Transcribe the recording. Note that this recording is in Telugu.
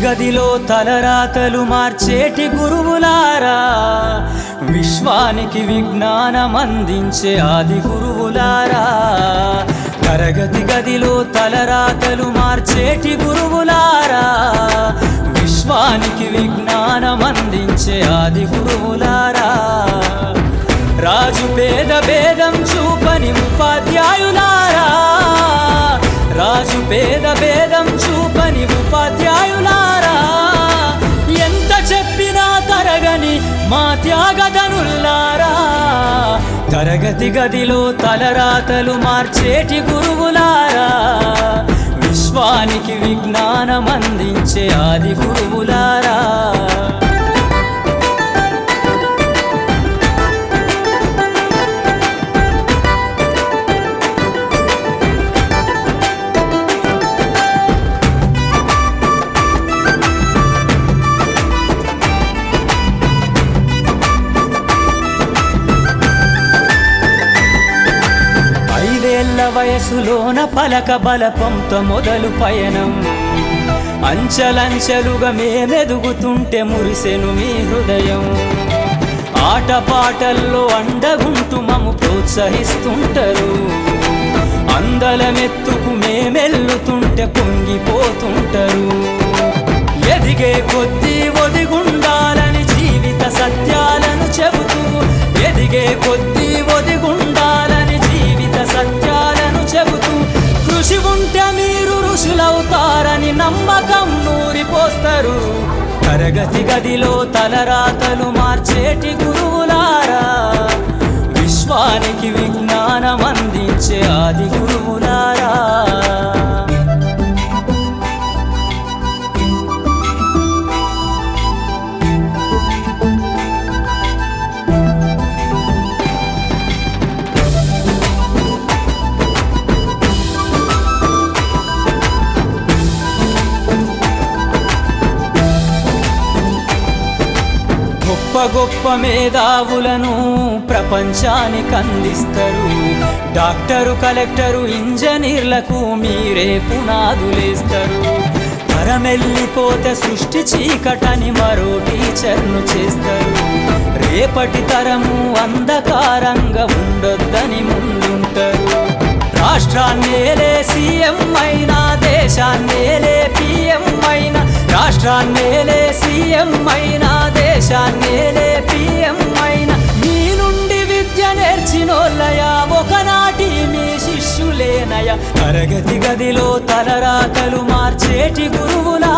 గదిలో తలరాతలు మార్చేటి గురువులారా, విశ్వానికి విజ్ఞానం అందించే ఆది గురువులారా. తరగతి గదిలో తలరాతలు మార్చేటి గురువులారా, విశ్వానికి విజ్ఞానం అందించే ఆది గురువులారా. రాజు పేద భేదం చూపని ఉపాధ్యాయులారా, రాజు పేద భేదం చూపని ఉపాధ్యాయులారా. ఎంత చెప్పినా తరగని మా త్యాగధనుల్లారా. తరగతి గదిలో తలరాతలు మార్చేటి గురువులారా, విశ్వానికి విజ్ఞానం అందించే ఆది గురువులారా. వయసులోన పలక బలపంతో మొదలు పయనం, అంచలంచెలుగా మేమెదుగుతుంటే మురిసెను మీ హృదయం. ఆటపాటల్లో అండగుంటూ మము ప్రోత్సహిస్తుంటారు, అందలమెత్తుకు మేమెల్లుతుంటే పొంగిపోతుంటారు. ఎదిగే కొద్దీ ఒదిగుండాలని జీవిత సత్యాలను చెబుతూ, ఎదిగే కొద్దీ ఒదిగుండాలని జీవిత సత్యాలను చెబుతూ, కృషి ఉంటే మీరు ఋషులవుతారని నమ్మకం నూరిపోస్తారు. తరగతి గదిలో తలరాతలు మార్చేటి గురువులారా, విశ్వానికి విజ్ఞానం అందించే ఆది గురువులారా. గొప్ప గొప్ప మేధావులను ప్రపంచానికి అందిస్తారు. డాక్టరు, కలెక్టరు, ఇంజనీర్లకు మీరే పునాదులేస్తారు. తరమెల్లిపోతే సృష్టి చీకటని మరో టీచర్ను చేస్తారు. రేపటి తరము అంధకారంగా ఉండొద్దని ముందుంటారు. రాష్ట్రాన్నేలే సీఎం అయినా, దేశాన్నేలే పిఎం అయినా, రాష్ట్రాన్నేలే సీఎం అయినా, దేశాన్నేలే పిఎం అయినా, మీ నుండి విద్య నేర్చినోళ్ళయా, ఒకనాటి మీ శిష్యులేనయా. తరగతి గదిలో తలరాతలు మార్చేటి గురువులా